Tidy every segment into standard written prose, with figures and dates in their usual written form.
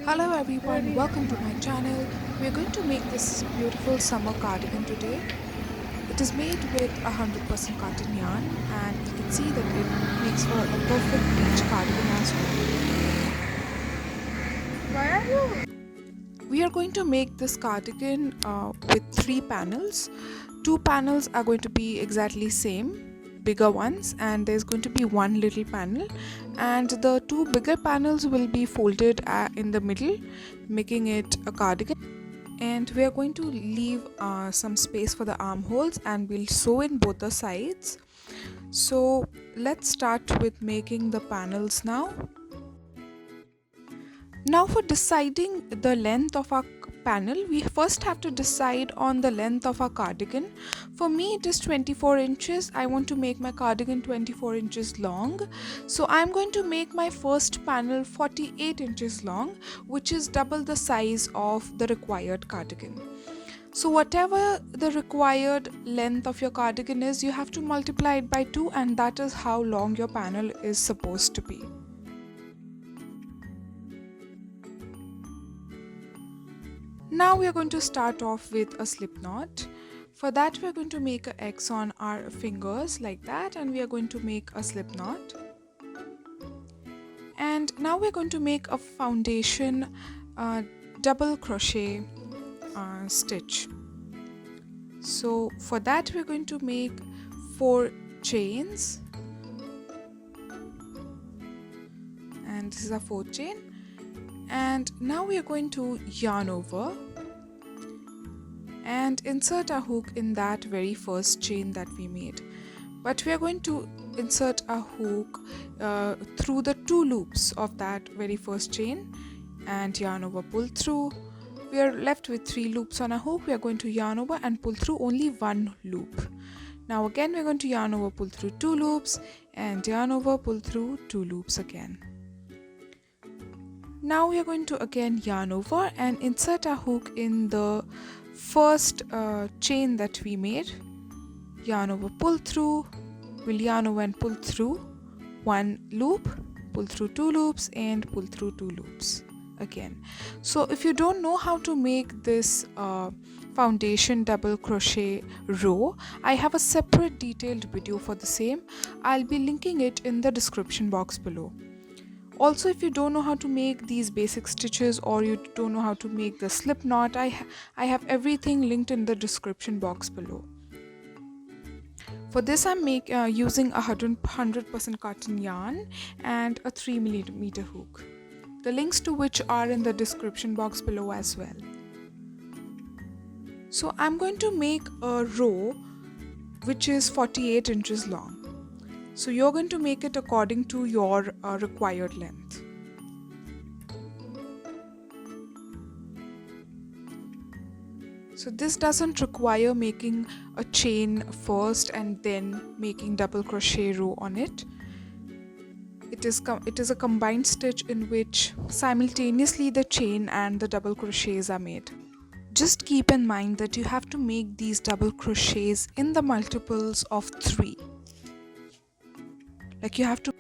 Hello everyone, welcome to my channel. We are going to make this beautiful summer cardigan today. It is made with 100% cotton yarn and you can see that it makes for a perfect beach cardigan as well. We are going to make this cardigan with 3 panels. 2 panels are going to be exactly same, bigger ones, and there's going to be one little panel, and the 2 bigger panels will be folded in the middle, making it a cardigan. And we are going to leave some space for the armholes, and we'll sew in both the sides. So let's start with making the panels now. Now for deciding the length of our panel, we first have to decide on the length of our cardigan. For me it is 24 inches. I want to make my cardigan 24 inches long. So I'm going to make my first panel 48 inches long, which is double the size of the required cardigan. So whatever the required length of your cardigan is, you have to multiply it by 2, and that is how long your panel is supposed to be. Now we are going to start off with a slip knot. For that we are going to make an X on our fingers like that, and we are going to make a slip knot. And now we are going to make a foundation double crochet stitch. So for that we are going to make 4 chains, and this is a 4th chain. And now we are going to yarn over and insert a hook in that very first chain that we made, but we are going to insert a hook through the 2 loops of that very first chain and yarn over, pull through. We are left with 3 loops on a hook. We are going to yarn over and pull through only 1 loop. Now again we are going to yarn over, pull through 2 loops, and yarn over, pull through 2 loops again. Now we are going to again yarn over and insert a hook in the first chain that we made. Yarn over, pull through. We'll yarn over and pull through 1 loop, pull through 2 loops, and pull through 2 loops again. So if you don't know how to make this foundation double crochet row, I have a separate detailed video for the same. I'll be linking it in the description box below. Also, if you don't know how to make these basic stitches, or you don't know how to make the slip knot, I have everything linked in the description box below. For this I'm using a 100% cotton yarn and a 3mm hook, the links to which are in the description box below as well. So I'm going to make a row which is 48 inches long. So you're going to make it according to your required length. So this doesn't require making a chain first and then making double crochet row on it. It is a combined stitch in which simultaneously the chain and the double crochets are made. Just keep in mind that you have to make these double crochets in the multiples of 3. Like you have to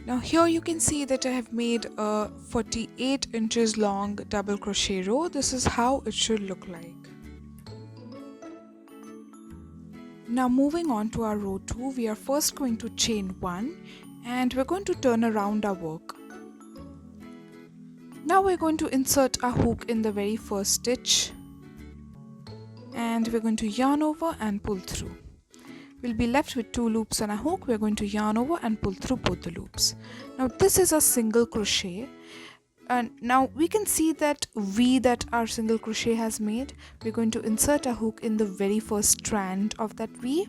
Now here you can see that I have made a 48 inches long double crochet row. This is how it should look like. Now moving on to our row 2, we are first going to chain 1 and we're going to turn around our work. Now we're going to insert a hook in the very first stitch, and we're going to yarn over and pull through. We'll be left with 2 loops on a hook. We're going to yarn over and pull through both the loops. Now this is a single crochet, and now we can see that V that our single crochet has made. We're going to insert a hook in the very first strand of that V,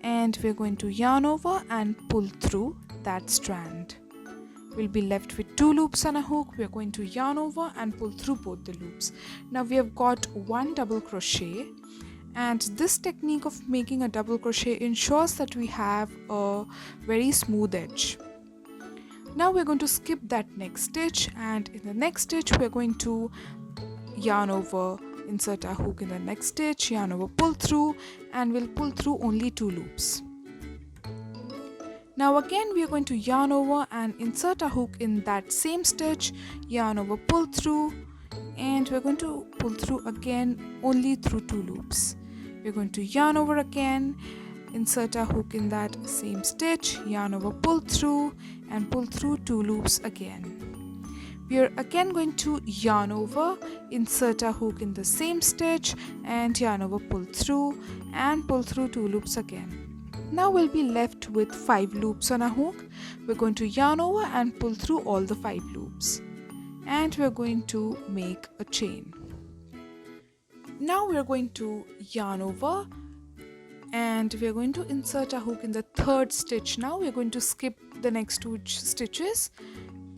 and we're going to yarn over and pull through that strand. We'll be left with 2 loops on a hook. We're going to yarn over and pull through both the loops. Now we have got 1 double crochet, and this technique of making a double crochet ensures that we have a very smooth edge. Now we're going to skip that next stitch, and in the next stitch we're going to yarn over, insert our hook in the next stitch, yarn over, pull through, and we'll pull through only 2 loops. Now again we are going to yarn over and insert a hook in that same stitch, yarn over, pull through, and we're going to pull through again only through 2 loops. We're going to yarn over again, insert a hook in that same stitch, yarn over, pull through, and pull through 2 loops again. We are again going to yarn over, insert a hook in the same stitch, and yarn over, pull through, and pull through 2 loops again. Now we'll be left with 5 loops on a hook. We're going to yarn over and pull through all the 5 loops, and we're going to make a chain. Now we're going to yarn over and we're going to insert a hook in the 3rd stitch. Now we're going to skip the next 2 stitches,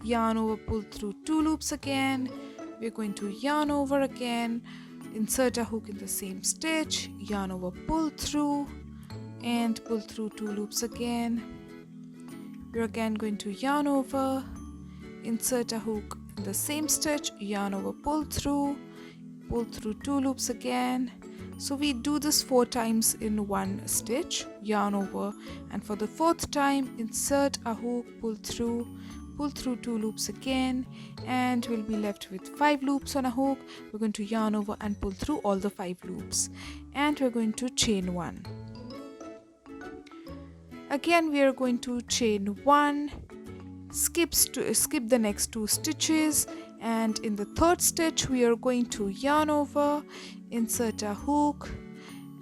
yarn over, pull through 2 loops again. We're going to yarn over again, insert a hook in the same stitch, yarn over, pull through, and pull through 2 loops again. We're again going to yarn over, insert a hook in the same stitch, yarn over, pull through 2 loops again. So we do this 4 times in one stitch, yarn over, and for the 4th time insert a hook, pull through 2 loops again, and we'll be left with 5 loops on a hook. We're going to yarn over and pull through all the 5 loops, and we're going to chain 1. Again we are going to chain 1, skip the next 2 stitches, and in the 3rd stitch we are going to yarn over, insert a hook,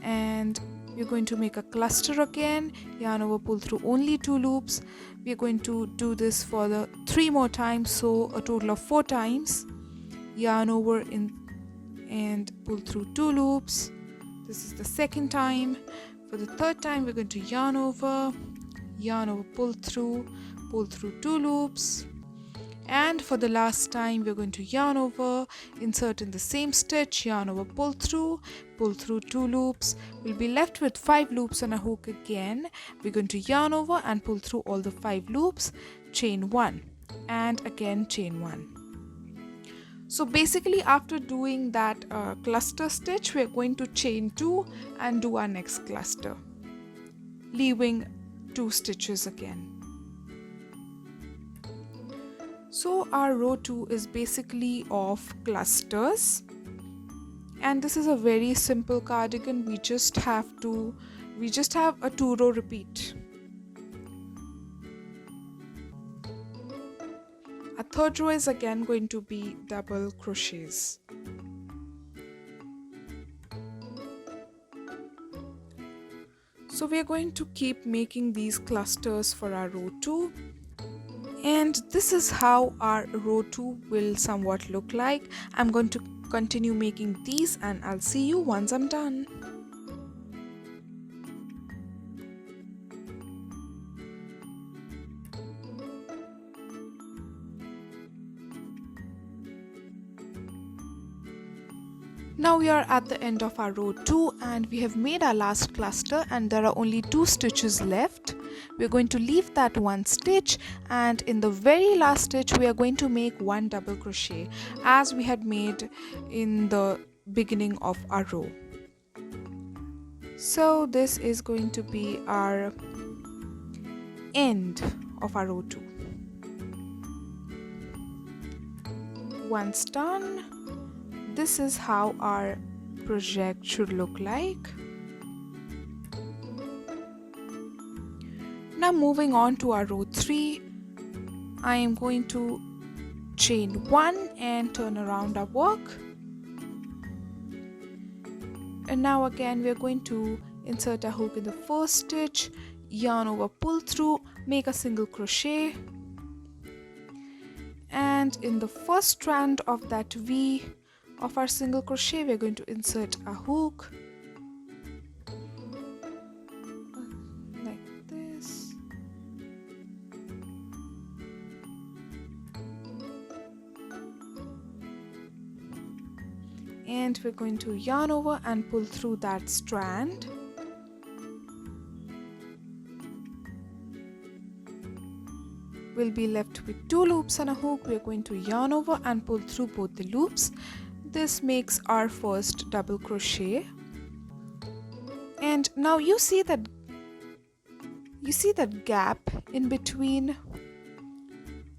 and we're going to make a cluster again, yarn over, pull through only 2 loops. We're going to do this for the 3 more times, so a total of 4 times. Yarn over and pull through 2 loops. This is the 2nd time. For the 3rd time we're going to yarn over, pull through 2 loops, and for the last time we're going to yarn over, insert in the same stitch, yarn over, pull through 2 loops. We'll be left with 5 loops on a hook again. We're going to yarn over and pull through all the 5 loops, chain 1, and again chain 1. So basically after doing that cluster stitch, we're going to chain 2 and do our next cluster, leaving 2 stitches again. So our row 2 is basically of clusters, and this is a very simple cardigan. We just have a 2-row repeat. A 3rd row is again going to be double crochets. So we are going to keep making these clusters for our row 2, and this is how our row 2 will somewhat look like. I'm going to continue making these, and I'll see you once I'm done. Now we are at the end of our row 2, and we have made our last cluster, and there are only 2 stitches left. We're going to leave that 1 stitch, and in the very last stitch we are going to make 1 double crochet as we had made in the beginning of our row. So this is going to be our end of our row 2. Once done, this is how our project should look like. Now moving on to our row 3, I am going to chain 1 and turn around our work. And now again we are going to insert a hook in the 1st stitch, yarn over, pull through, make a single crochet, and in the 1st strand of that V of our single crochet we're going to insert a hook like this, and we're going to yarn over and pull through that strand. We'll be left with 2 loops on a hook. We're going to yarn over and pull through both the loops. This makes our first double crochet, and now you see that gap in between.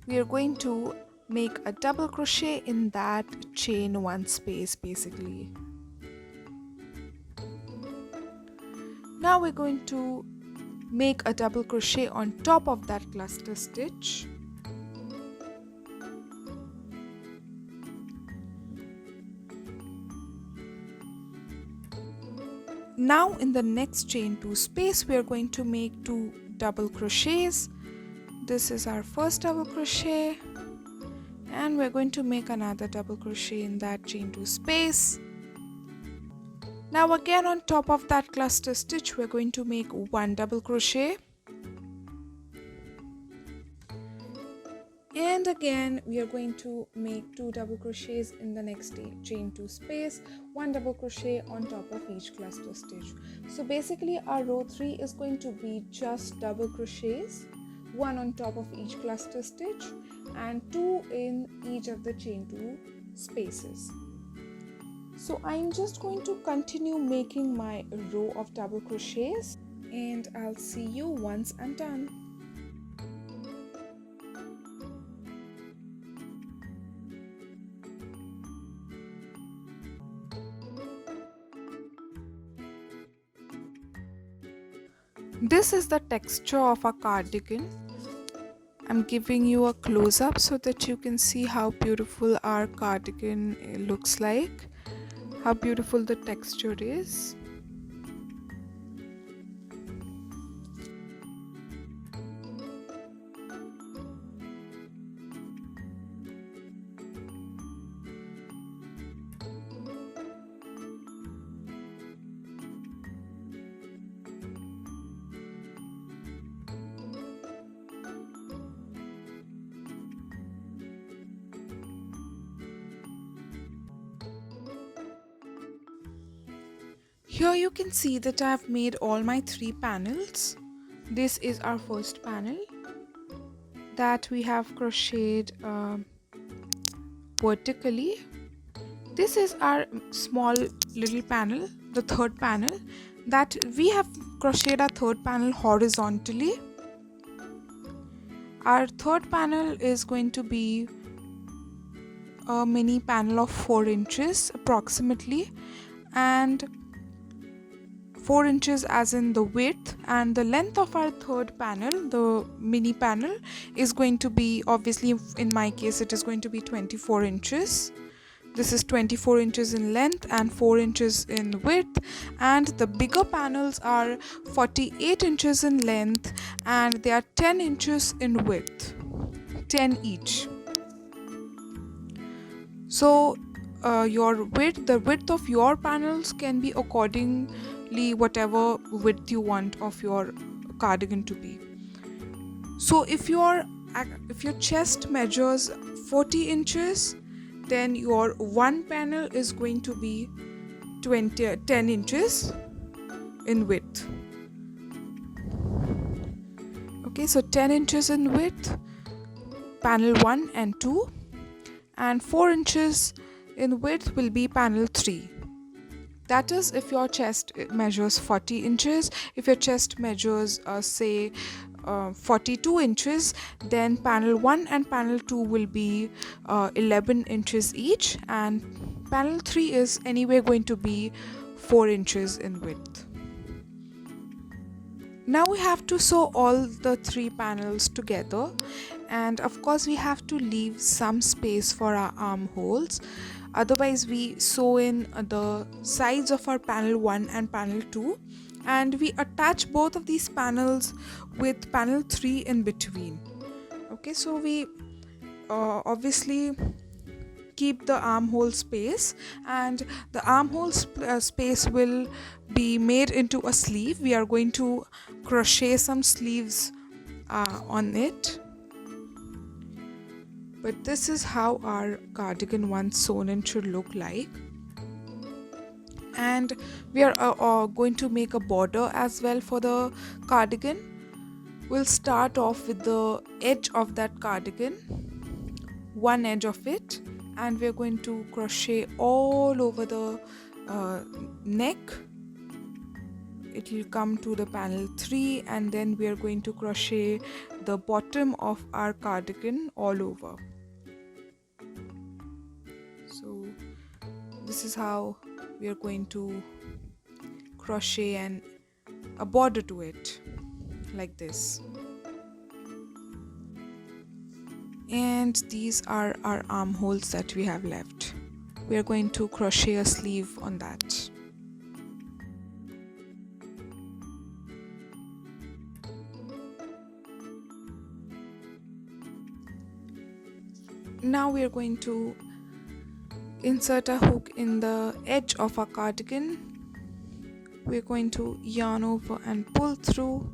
We are going to make a double crochet in that chain one space basically. Now we're going to make a double crochet on top of that cluster stitch. Now in the next chain 2 space we are going to make 2 double crochets. This is our first double crochet, and we're going to make another double crochet in that chain 2 space. Now again on top of that cluster stitch we're going to make 1 double crochet, and again we are going to make 2 double crochets in the next chain 2 space, 1 double crochet on top of each cluster stitch. So basically our row 3 is going to be just double crochets, 1 on top of each cluster stitch and 2 in each of the chain 2 spaces. So I'm just going to continue making my row of double crochets, and I'll see you once I'm done. This is the texture of a cardigan. I'm giving you a close-up so that you can see how beautiful our cardigan looks like, how beautiful the texture is. Here you can see that I have made all my 3 panels. This is our first panel that we have crocheted vertically. This is our small little panel, the third panel, that we have crocheted our third panel horizontally. Our third panel is going to be a mini panel of 4 inches approximately, and 4 inches as in the width, and the length of our third panel, the mini panel, is going to be, obviously in my case it is going to be 24 inches. This is 24 inches in length and 4 inches in width, and the bigger panels are 48 inches in length and they are 10 inches in width, 10 each. So the width of your panels can be accordingly whatever width you want of your cardigan to be. So if your chest measures 40 inches, then your one panel is going to be 10 inches in width. Okay, so 10 inches in width, panel 1 and 2, and 4 inches in width will be panel 3. That is if your chest measures 40 inches. If your chest measures say 42 inches, then panel 1 and panel 2 will be 11 inches each, and panel 3 is anyway going to be 4 inches in width. Now we have to sew all the 3 panels together, and of course we have to leave some space for our armholes. Otherwise we sew in the sides of our panel 1 and panel 2, and we attach both of these panels with panel 3 in between. Okay, so we obviously keep the armhole space, and the armhole space will be made into a sleeve. We are going to crochet some sleeves on it. But this is how our cardigan once sewn in should look like. And we are going to make a border as well for the cardigan. We'll start off with the edge of that cardigan, one edge of it, and we're going to crochet all over the neck. It will come to the panel 3, and then we are going to crochet the bottom of our cardigan all over. So this is how we are going to crochet a border to it, like this. And these are our armholes that we have left. We are going to crochet a sleeve on that. Now we are going to insert a hook in the edge of our cardigan. We're going to yarn over and pull through.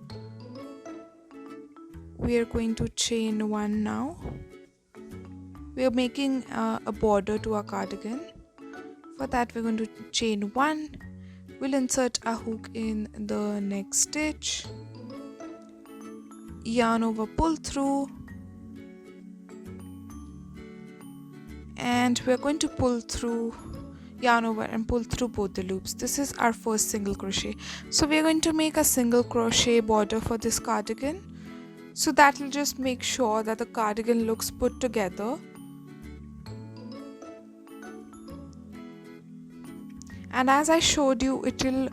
We are going to chain 1 now. We are making a border to our cardigan. For that we're going to chain 1. We'll insert a hook in the next stitch, yarn over, pull through, and we're going to pull through, yarn over and pull through both the loops. This is our first single crochet. So we're going to make a single crochet border for this cardigan. So that will just make sure that the cardigan looks put together. And as I showed you, it will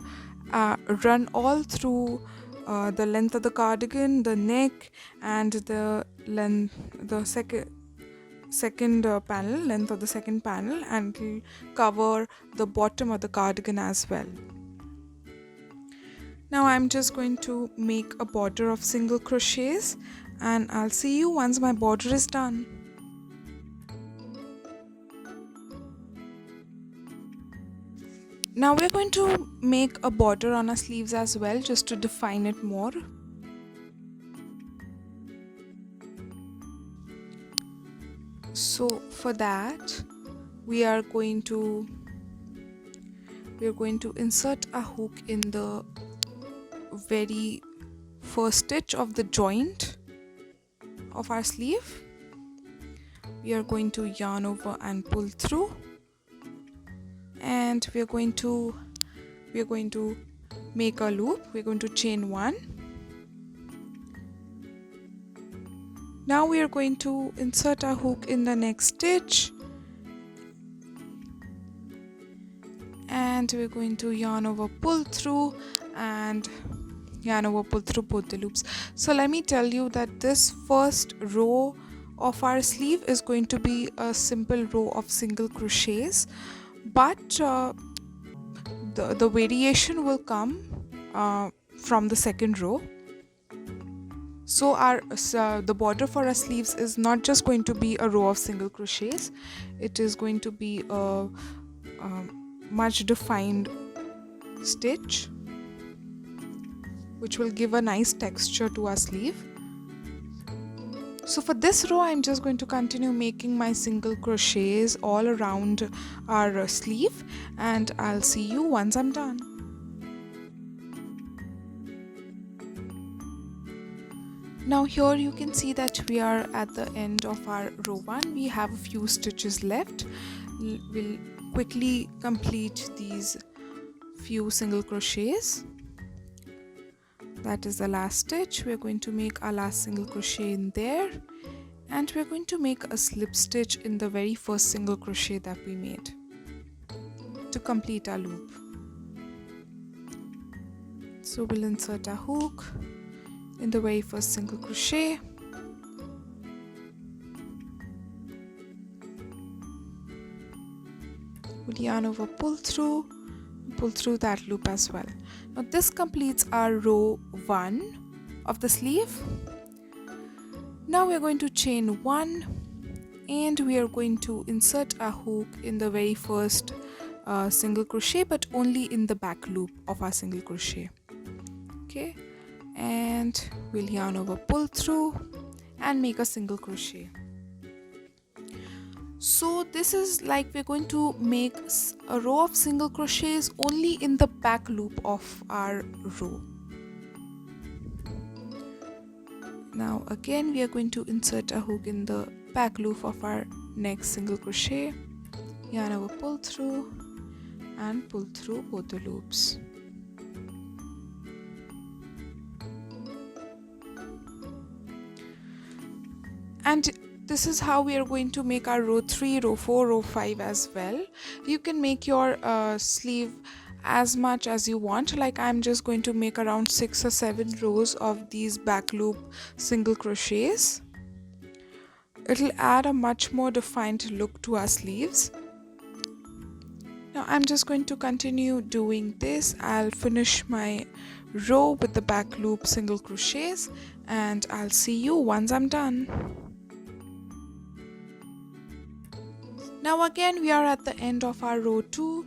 run all through the length of the cardigan, the neck, and the second panel, length of the second panel, and it will cover the bottom of the cardigan as well. Now I'm just going to make a border of single crochets, and I'll see you once my border is done. Now we're going to make a border on our sleeves as well, just to define it more. So for that we are going to insert a hook in the very first stitch of the joint of our sleeve. We are going to yarn over and pull through, and we are going to make a loop. We're going to chain 1. Now we are going to insert a hook in the next stitch, and we're going to yarn over, pull through, and yarn over, pull through both the loops. So let me tell you that this first row of our sleeve is going to be a simple row of single crochets, but the variation will come from the second row. So the border for our sleeves is not just going to be a row of single crochets, it is going to be a much defined stitch, which will give a nice texture to our sleeve. So for this row I'm just going to continue making my single crochets all around our sleeve, and I'll see you once I'm done. Now here you can see that we are at the end of our row 1. We have a few stitches left. We'll quickly complete these few single crochets. That is the last stitch. We're going to make our last single crochet in there, and we're going to make a slip stitch in the very first single crochet that we made to complete our loop. So we'll insert a hook in the very first single crochet, we'll yarn over, pull through that loop as well. Now this completes our row 1 of the sleeve. Now we are going to chain 1, and we are going to insert a hook in the very first single crochet, but only in the back loop of our single crochet. Okay, and we'll yarn over, pull through, and make a single crochet. So this is like we're going to make a row of single crochets only in the back loop of our row. Now again we are going to insert a hook in the back loop of our next single crochet, yarn over, pull through and pull through both the loops. And this is how we are going to make our row 3, row 4, row 5 as well. You can make your sleeve as much as you want. Like I'm just going to make around 6 or 7 rows of these back loop single crochets. It'll add a much more defined look to our sleeves. Now I'm just going to continue doing this. I'll finish my row with the back loop single crochets and I'll see you once I'm done. Now again we are at the end of our row 2.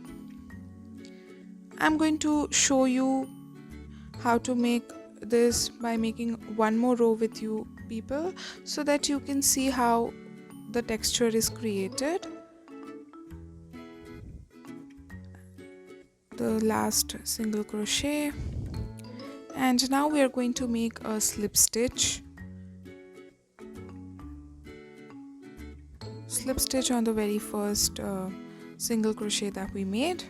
I'm going to show you how to make this by making one more row with you people so that you can see how the texture is created. The last single crochet, and now we are going to make a slip stitch on the very first single crochet that we made.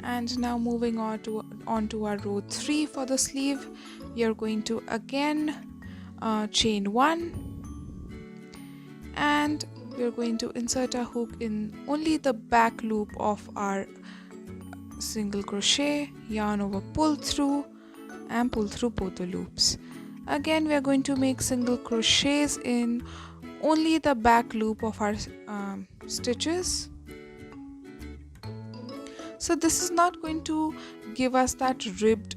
And now moving on to our row 3 for the sleeve, we are going to again chain 1 and we are going to insert a hook in only the back loop of our single crochet, yarn over, pull through and pull through both the loops. Again we are going to make single crochets in only the back loop of our stitches. So this is not going to give us that ribbed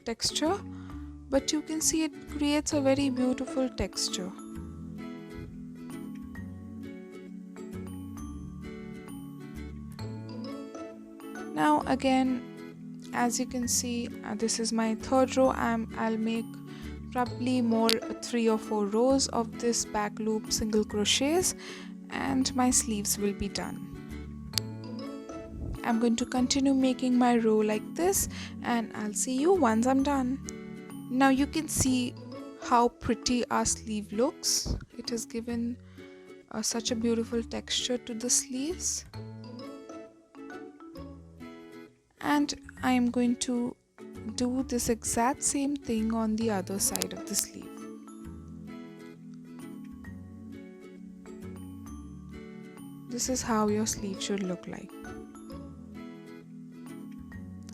texture, but you can see it creates a very beautiful texture. Now again, as you can see, this is my third row. I'll make probably more 3 or 4 rows of this back loop single crochets and my sleeves will be done. I'm going to continue making my row like this and I'll see you once I'm done. Now you can see how pretty our sleeve looks. It has given such a beautiful texture to the sleeves. And I am going to do this exact same thing on the other side of the sleeve. This is how your sleeve should look like.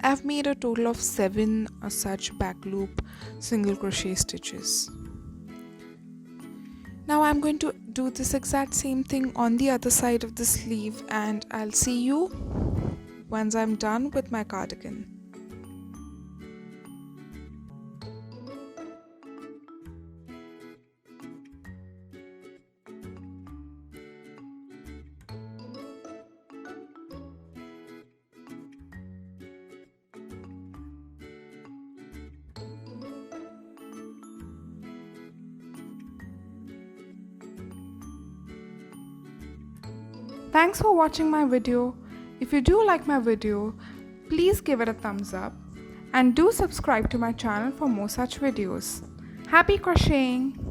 I've made a total of 7 such back loop single crochet stitches. Now I'm going to do this exact same thing on the other side of the sleeve and I'll see you once I'm done with my cardigan. Thanks for watching my video. If you do like my video, please give it a thumbs up and do subscribe to my channel for more such videos. Happy crocheting!